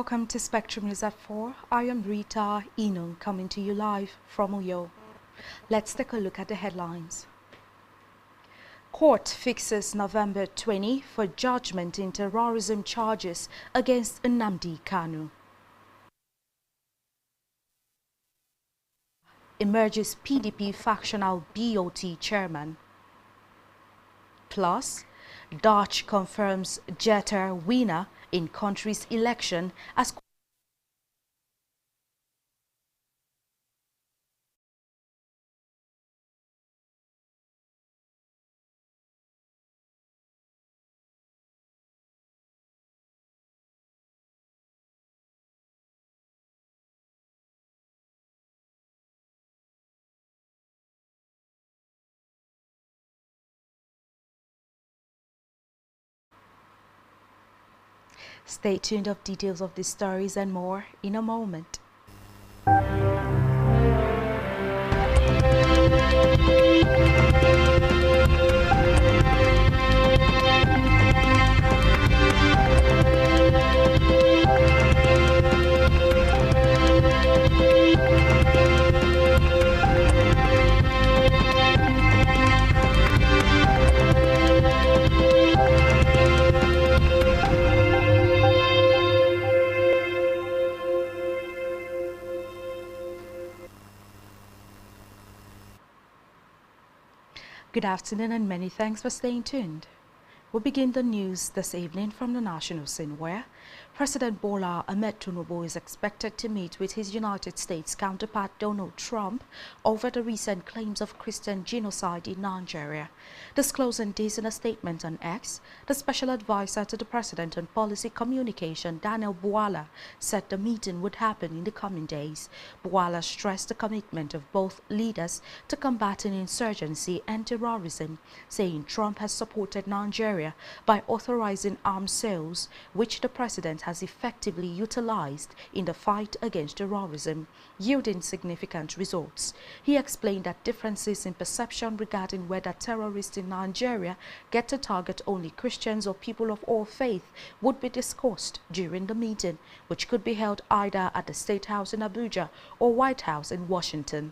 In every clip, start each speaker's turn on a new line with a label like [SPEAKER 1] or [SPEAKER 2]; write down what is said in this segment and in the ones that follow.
[SPEAKER 1] Welcome to Spectrum News at 4. I am Rita Inung coming to you live from Uyo. Let's take a look at the headlines. Court fixes November 20 for judgment in terrorism charges against Nnamdi Kanu. Emerges PDP factional BOT chairman. Plus, Dutch confirms Jeter winner in country's election as Stay tuned for details of these stories and more in a moment. Good afternoon and many thanks for staying tuned. We begin the news this evening from the national scene where President Bola Ahmed Tinubu is expected to meet with his United States counterpart Donald Trump over the recent claims of Christian genocide in Nigeria. Disclosing this in a statement on X, the special advisor to the president on policy communication, Daniel Bwala, said the meeting would happen in the coming days. Bwala stressed the commitment of both leaders to combating insurgency and terrorism, saying Trump has supported Nigeria by authorizing arms sales, which the president has effectively utilized in the fight against terrorism, yielding significant results. He explained that differences in perception regarding whether terrorists in Nigeria get to target only Christians or people of all faith would be discussed during the meeting, which could be held either at the State House in Abuja or White House in Washington.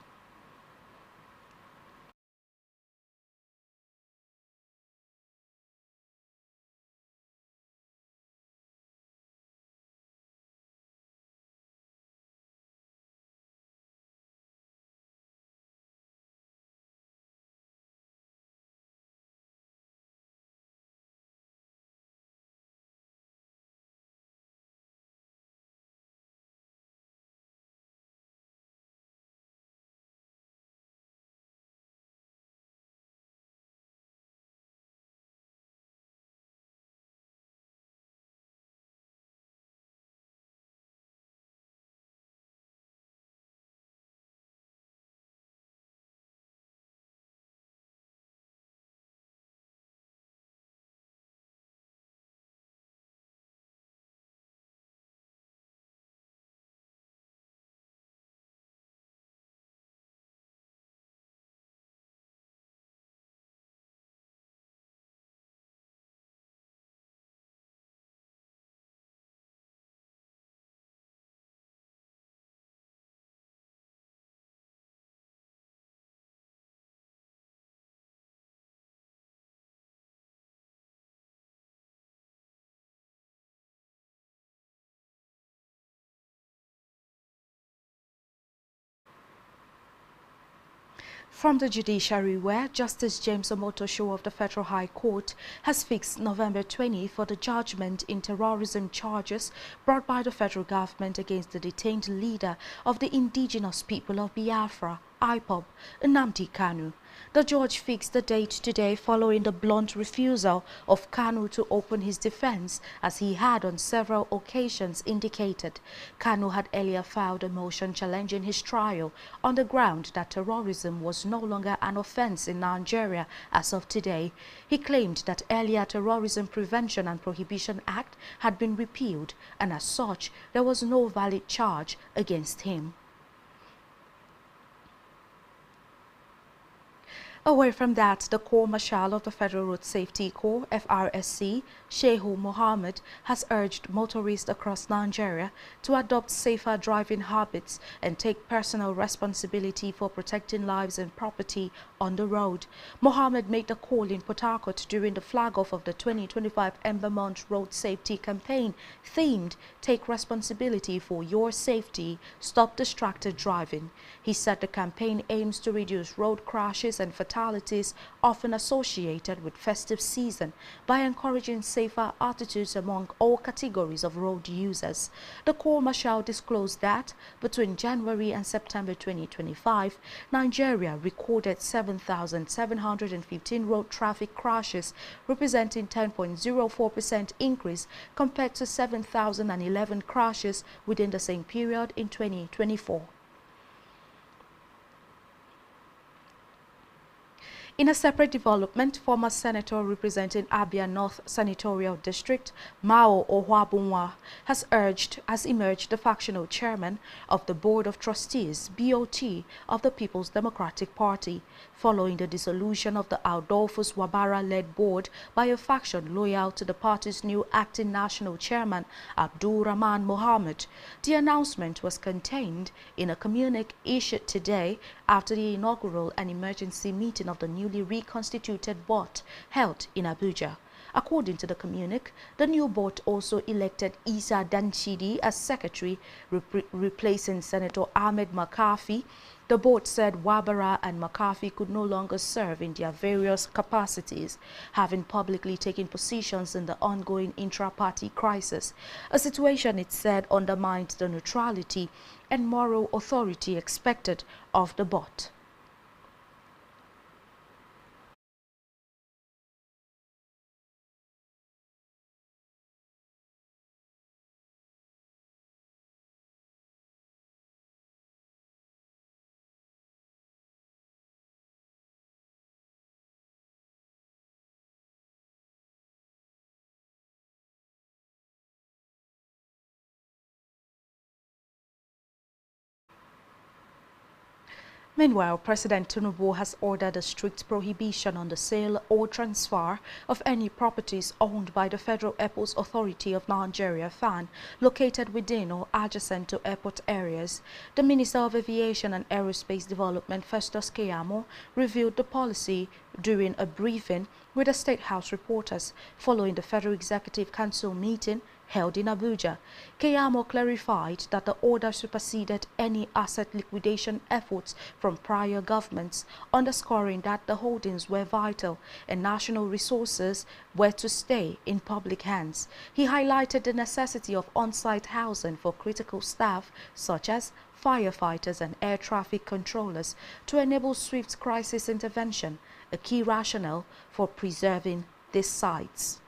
[SPEAKER 1] From the judiciary, where Justice James Omotosho of the Federal High Court has fixed November 20 for the judgment in terrorism charges brought by the federal government against the detained leader of the indigenous people of Biafra, IPOB, Nnamdi Kanu. The judge fixed the date today following the blunt refusal of Kanu to open his defense, as he had on several occasions indicated. Kanu had earlier filed a motion challenging his trial on the ground that terrorism was no longer an offense in Nigeria as of today. He claimed that earlier Terrorism Prevention and Prohibition Act had been repealed, and as such, there was no valid charge against him. Away from that, the Corps Marshal of the Federal Road Safety Corps, FRSC, Shehu Mohammed, has urged motorists across Nigeria to adopt safer driving habits and take personal responsibility for protecting lives and property on the road. Mohammed made the call in Port Harcourt during the flag-off of the 2025 Ember Month Road Safety Campaign, themed Take Responsibility for Your Safety, Stop Distracted Driving. He said the campaign aims to reduce road crashes and fatalities often associated with festive season by encouraging safer attitudes among all categories of road users. The Corps Marshal disclosed that between January and September 2025, Nigeria recorded 7,715 road traffic crashes, representing 10.04% increase compared to 7,011 crashes within the same period in 2024. In a separate development, former senator representing Abia North Senatorial District, Mao Ohwabunwa, has emerged the factional chairman of the Board of Trustees, BOT, of the People's Democratic Party, following the dissolution of the Adolphus Wabara-led board by a faction loyal to the party's new acting national chairman, Abdul Rahman Mohammed. The announcement was contained in a communique issued today after the inaugural and emergency meeting of the newly reconstituted board held in Abuja. According to the communique, the new board also elected Isa Danchidi as secretary, replacing Senator Ahmed McCarthy. The board said Wabara and McCarthy could no longer serve in their various capacities, having publicly taken positions in the ongoing intra-party crisis, a situation it said undermined the neutrality and moral authority expected of the board. Meanwhile, President Tinubu has ordered a strict prohibition on the sale or transfer of any properties owned by the Federal Airports Authority of Nigeria (FAN) located within or adjacent to airport areas. The Minister of Aviation and Aerospace Development, Festus Keyamo, revealed the policy during a briefing with the State House reporters following the Federal Executive Council meeting held in Abuja. Keyamo clarified that the order superseded any asset liquidation efforts from prior governments, underscoring that the holdings were vital and national resources were to stay in public hands. He highlighted the necessity of on-site housing for critical staff such as firefighters and air traffic controllers to enable swift crisis intervention, a key rationale for preserving these sites.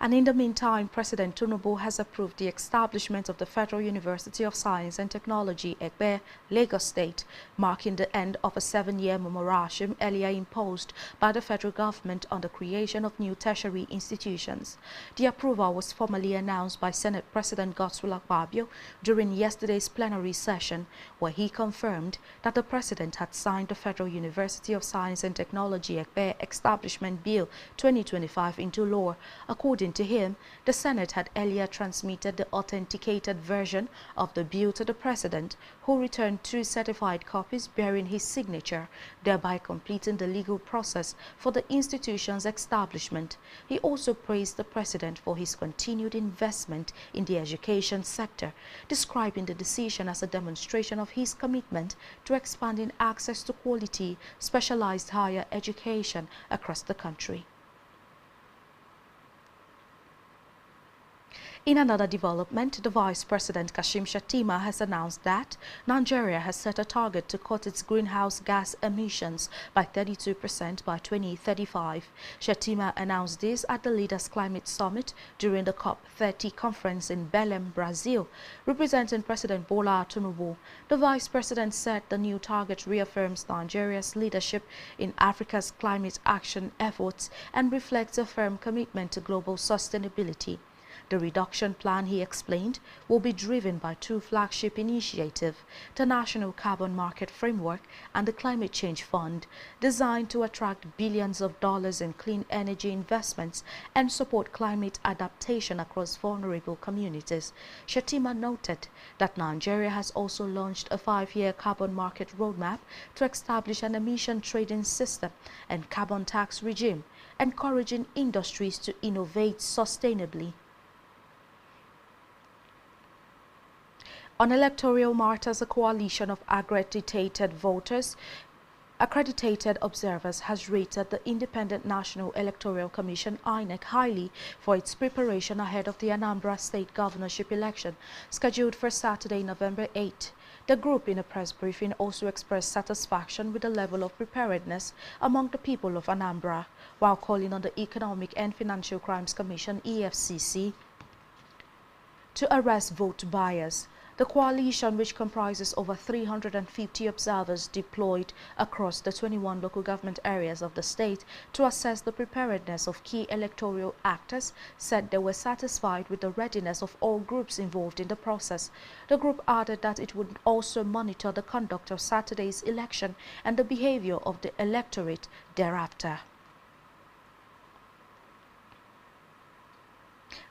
[SPEAKER 1] And in the meantime, President Tinubu has approved the establishment of the Federal University of Science and Technology, Egbe, Lagos State, marking the end of a 7-year moratorium earlier imposed by the federal government on the creation of new tertiary institutions. The approval was formally announced by Senate President Godswill Akpabio during yesterday's plenary session, where he confirmed that the President had signed the Federal University of Science and Technology, Egbe Establishment Bill 2025 into law. According to him, the Senate had earlier transmitted the authenticated version of the bill to the President, who returned 2 certified copies bearing his signature, thereby completing the legal process for the institution's establishment. He also praised the President for his continued investment in the education sector, describing the decision as a demonstration of his commitment to expanding access to quality, specialized higher education across the country. In another development, the Vice President Kashim Shettima has announced that Nigeria has set a target to cut its greenhouse gas emissions by 32% by 2035. Shettima announced this at the Leaders Climate Summit during the COP30 conference in Belém, Brazil. Representing President Bola Tinubu, the Vice President said the new target reaffirms Nigeria's leadership in Africa's climate action efforts and reflects a firm commitment to global sustainability. The reduction plan, he explained, will be driven by two flagship initiatives, the National Carbon Market Framework and the Climate Change Fund, designed to attract billions of dollars in clean energy investments and support climate adaptation across vulnerable communities. Shettima noted that Nigeria has also launched a 5-year carbon market roadmap to establish an emission trading system and carbon tax regime, encouraging industries to innovate sustainably. On electoral matters, a coalition of accredited observers has rated the Independent National Electoral Commission (INEC) highly for its preparation ahead of the Anambra State governorship election scheduled for Saturday, November 8. The group, in a press briefing, also expressed satisfaction with the level of preparedness among the people of Anambra, while calling on the Economic and Financial Crimes Commission (EFCC) to arrest vote buyers. The coalition, which comprises over 350 observers deployed across the 21 local government areas of the state to assess the preparedness of key electoral actors, said they were satisfied with the readiness of all groups involved in the process. The group added that it would also monitor the conduct of Saturday's election and the behavior of the electorate thereafter.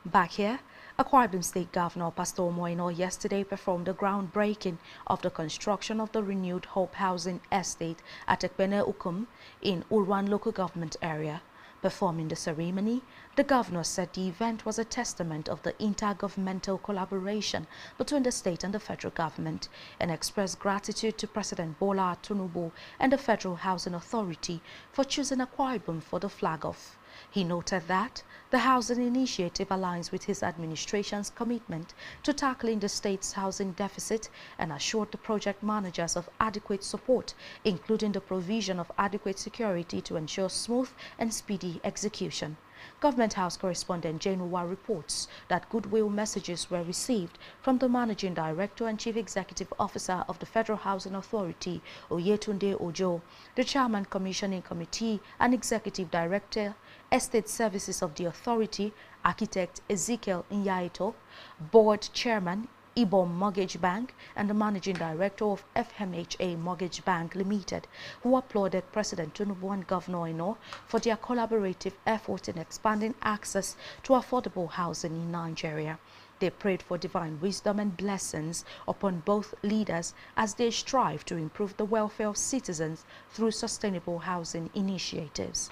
[SPEAKER 1] Back here, Akwa Ibom State Governor Pastor Moino yesterday performed the groundbreaking of the construction of the renewed Hope Housing Estate at Ekpene Ukum in Urwan local government area. Performing the ceremony, the governor said the event was a testament of the intergovernmental collaboration between the state and the federal government, and expressed gratitude to President Bola Tinubu and the Federal Housing Authority for choosing Akwa Ibom for the flag-off. He noted that the housing initiative aligns with his administration's commitment to tackling the state's housing deficit and assured the project managers of adequate support, including the provision of adequate security to ensure smooth and speedy execution. Government House correspondent Jane Uwa reports that goodwill messages were received from the Managing Director and Chief Executive Officer of the Federal Housing Authority, Oyetunde Ojo, the Chairman Commissioning Committee and Executive Director, Estate Services of the Authority, Architect Ezekiel Nyaito, Board Chairman, Ibom Mortgage Bank, and the Managing Director of FMHA Mortgage Bank Limited, who applauded President Tinubu and Governor Eno for their collaborative efforts in expanding access to affordable housing in Nigeria. They prayed for divine wisdom and blessings upon both leaders as they strive to improve the welfare of citizens through sustainable housing initiatives.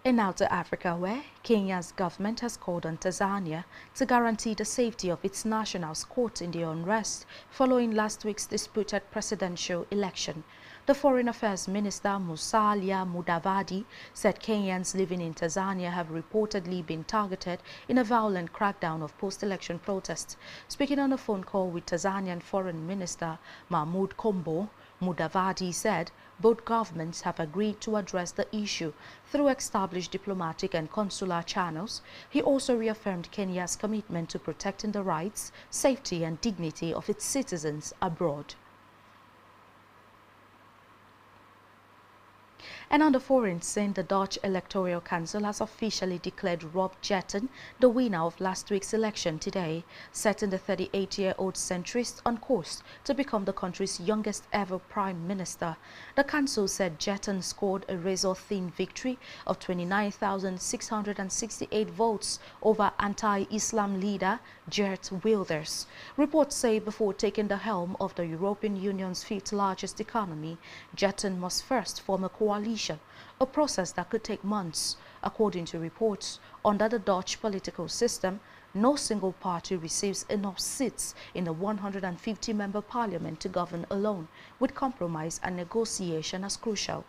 [SPEAKER 1] And now to Africa, where Kenya's government has called on Tanzania to guarantee the safety of its nationals caught in the unrest following last week's disputed presidential election. The Foreign Affairs Minister Musalia Mudavadi said Kenyans living in Tanzania have reportedly been targeted in a violent crackdown of post-election protests. Speaking on a phone call with Tanzanian Foreign Minister Mahmoud Kombo, Mudavadi said both governments have agreed to address the issue through established diplomatic and consular channels. He also reaffirmed Kenya's commitment to protecting the rights, safety and dignity of its citizens abroad. And on the foreign scene, the Dutch Electoral Council has officially declared Rob Jetten the winner of last week's election today, setting the 38-year-old centrist on course to become the country's youngest ever prime minister. The council said Jetten scored a razor-thin victory of 29,668 votes over anti-Islam leader Geert Wilders. Reports say before taking the helm of the European Union's fifth-largest economy, Jetten must first form a coalition, a process that could take months. According to reports, under the Dutch political system, no single party receives enough seats in the 150-member parliament to govern alone, with compromise and negotiation as crucial.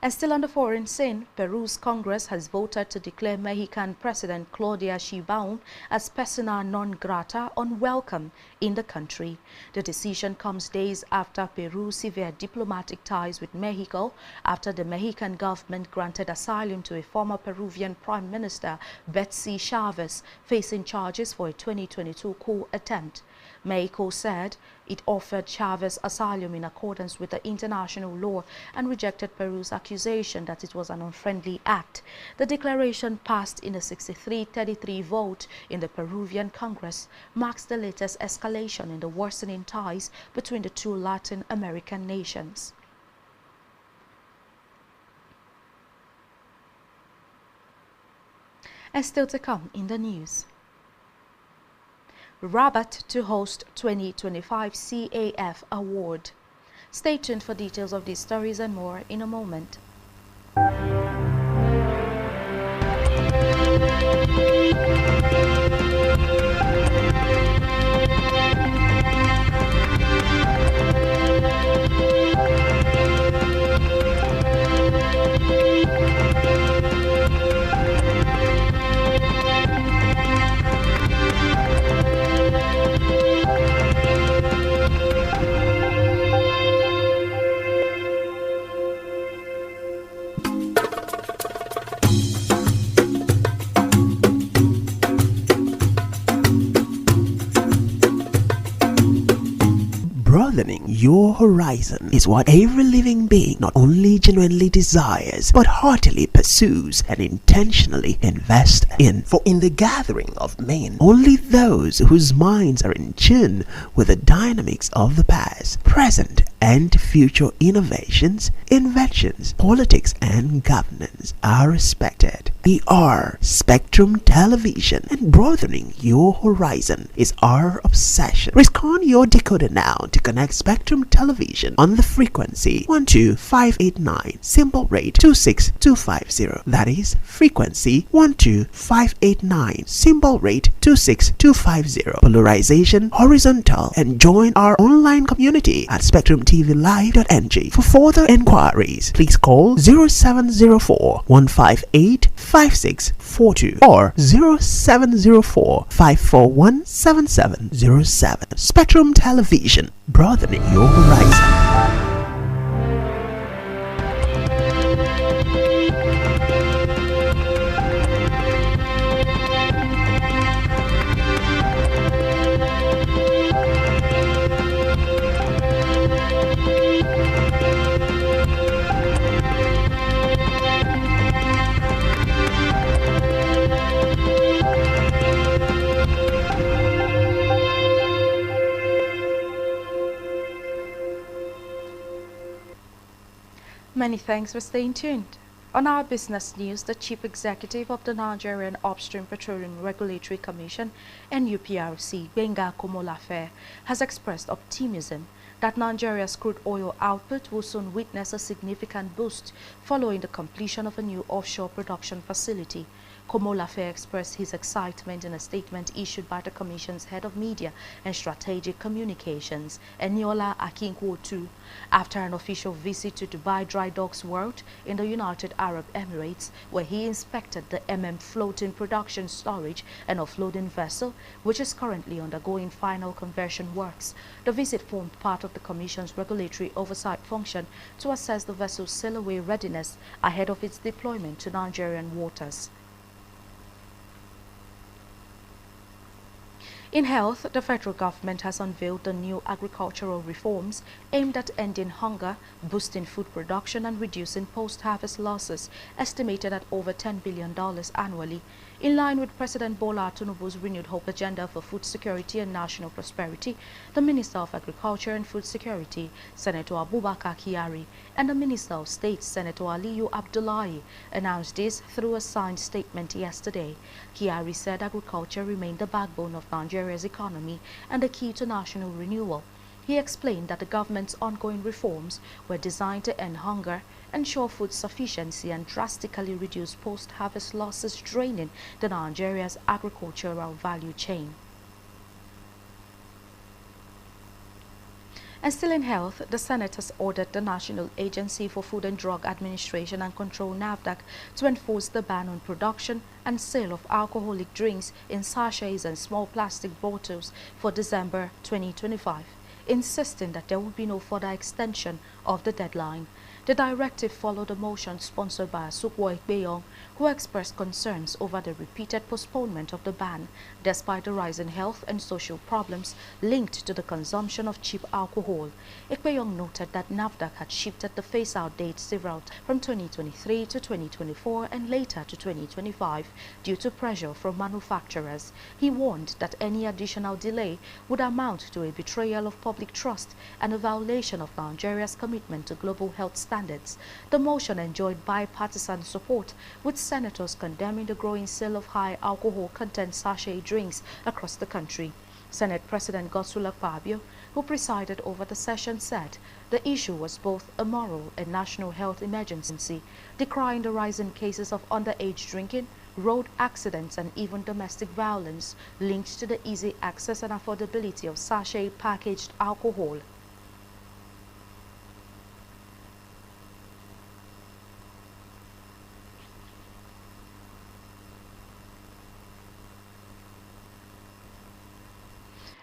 [SPEAKER 1] And still on the foreign scene, Peru's Congress has voted to declare Mexican President Claudia Sheinbaum as persona non grata, unwelcome in the country. The decision comes days after Peru severed diplomatic ties with Mexico after the Mexican government granted asylum to a former Peruvian Prime Minister, Betsy Chavez, facing charges for a 2022 coup attempt. Mexico said it offered Chavez asylum in accordance with the international law and rejected Peru's accusation that it was an unfriendly act. The declaration, passed in a 63-33 vote in the Peruvian Congress, marks the latest escalation in the worsening ties between the two Latin American nations. And still to come in the news. Rabat to host 2025 CAF Award. Stay tuned for details of these stories and more in a moment.
[SPEAKER 2] Broadening your horizon is what every living being not only genuinely desires, but heartily pursues and intentionally invests in. For in the gathering of men, only those whose minds are in tune with the dynamics of the past, present, and future innovations, inventions, politics, and governance are respected. We are Spectrum Television, and broadening your horizon is our obsession. Rescan your decoder now to connect Spectrum Television on the frequency 12589, symbol rate 26250. That is frequency 12589, symbol rate 26250. Polarization horizontal, and join our online community at spectrumtvlive.ng. For further enquiries, please call 0704 158 5642 or 0704 541 7707. Spectrum Television, broadening your horizon.
[SPEAKER 1] Many thanks for staying tuned. On our business news, the Chief Executive of the Nigerian Upstream Petroleum Regulatory Commission, NUPRC, Gbenga Komolafe, has expressed optimism that Nigeria's crude oil output will soon witness a significant boost following the completion of a new offshore production facility. Komolafe expressed his excitement in a statement issued by the Commission's Head of Media and Strategic Communications, Eniola Akinkwuotu, after an official visit to Dubai Dry Docks World in the United Arab Emirates, where he inspected the floating production storage and offloading vessel, which is currently undergoing final conversion works. The visit formed part of the Commission's regulatory oversight function to assess the vessel's sail-away readiness ahead of its deployment to Nigerian waters. In health, the federal government has unveiled the new agricultural reforms aimed at ending hunger, boosting food production, and reducing post-harvest losses, estimated at over $10 billion annually. In line with President Bola Tinubu's renewed hope agenda for food security and national prosperity, the Minister of Agriculture and Food Security, Senator Abubakar Kyari, and the Minister of State, Senator Aliyu Abdullahi, announced this through a signed statement yesterday. Kyari said agriculture remained the backbone of Nigeria's economy and the key to national renewal. He explained that the government's ongoing reforms were designed to end hunger, ensure food sufficiency, and drastically reduce post-harvest losses, draining the Nigeria's agricultural value chain. And still in health, the Senate has ordered the National Agency for Food and Drug Administration and Control (NAFDAC) to enforce the ban on production and sale of alcoholic drinks in sachets and small plastic bottles for December 2025, insisting that there will be no further extension of the deadline. The directive followed a motion sponsored by Asukwo Ikpeyong, who expressed concerns over the repeated postponement of the ban, despite the rise in health and social problems linked to the consumption of cheap alcohol. Ikpeyong noted that NAFDAC had shifted the phase-out date several times from 2023 to 2024 and later to 2025 due to pressure from manufacturers. He warned that any additional delay would amount to a betrayal of public trust and a violation of Nigeria's commitment to global health standards. The motion enjoyed bipartisan support, with senators condemning the growing sale of high alcohol content sachet drinks across the country. Senate President Godswill Akpabio, who presided over the session, said the issue was both a moral and national health emergency, decrying the rise in cases of underage drinking, road accidents and even domestic violence linked to the easy access and affordability of sachet packaged alcohol.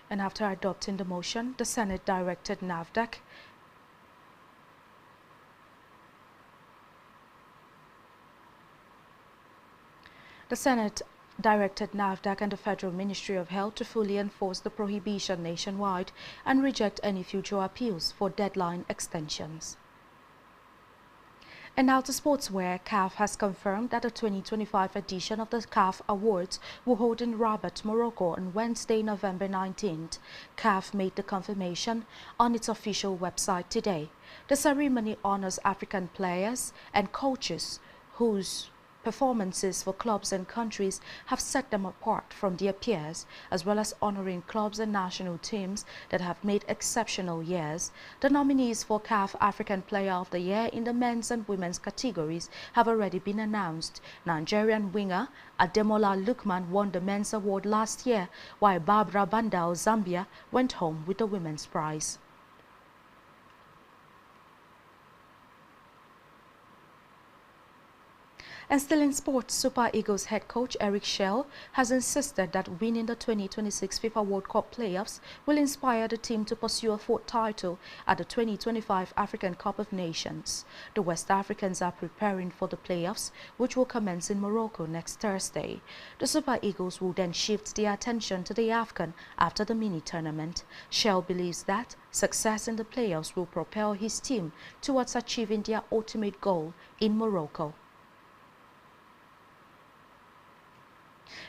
[SPEAKER 1] And after adopting the motion, the Senate directed NAFDAC and the Federal Ministry of Health to fully enforce the prohibition nationwide and reject any future appeals for deadline extensions. And now to sports, where CAF has confirmed that the 2025 edition of the CAF Awards will hold in Rabat, Morocco on Wednesday, November 19th. CAF made the confirmation on its official website today. The ceremony honors African players and coaches whose performances for clubs and countries have set them apart from their peers, as well as honoring clubs and national teams that have made exceptional years. The nominees for CAF African Player of the Year in the men's and women's categories have already been announced. Nigerian winger Ademola Lookman won the men's award last year, while Barbara Banda of Zambia went home with the women's prize. And still in sports, Super Eagles head coach Eric Schell has insisted that winning the 2026 FIFA World Cup playoffs will inspire the team to pursue a fourth title at the 2025 African Cup of Nations. The West Africans are preparing for the playoffs, which will commence in Morocco next Thursday. The Super Eagles will then shift their attention to the AFCON after the mini-tournament. Schell believes that success in the playoffs will propel his team towards achieving their ultimate goal in Morocco.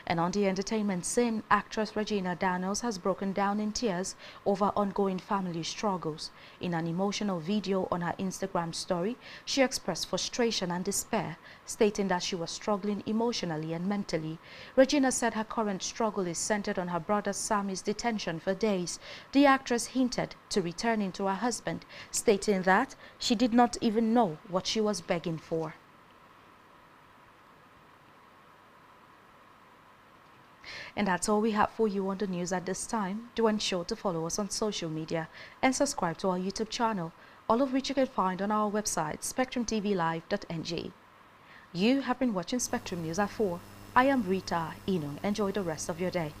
[SPEAKER 1] And on the entertainment scene, actress Regina Daniels has broken down in tears over ongoing family struggles. In an emotional video on her Instagram story, she expressed frustration and despair, stating that she was struggling emotionally and mentally. Regina said her current struggle is centered on her brother Sammy's detention for days. The actress hinted to returning to her husband, stating that she did not even know what she was begging for. And that's all we have for you on the news at this time. Do ensure to follow us on social media and subscribe to our YouTube channel, all of which you can find on our website, spectrumtvlive.ng. You have been watching Spectrum News at 4. I am Rita Inu. Enjoy the rest of your day.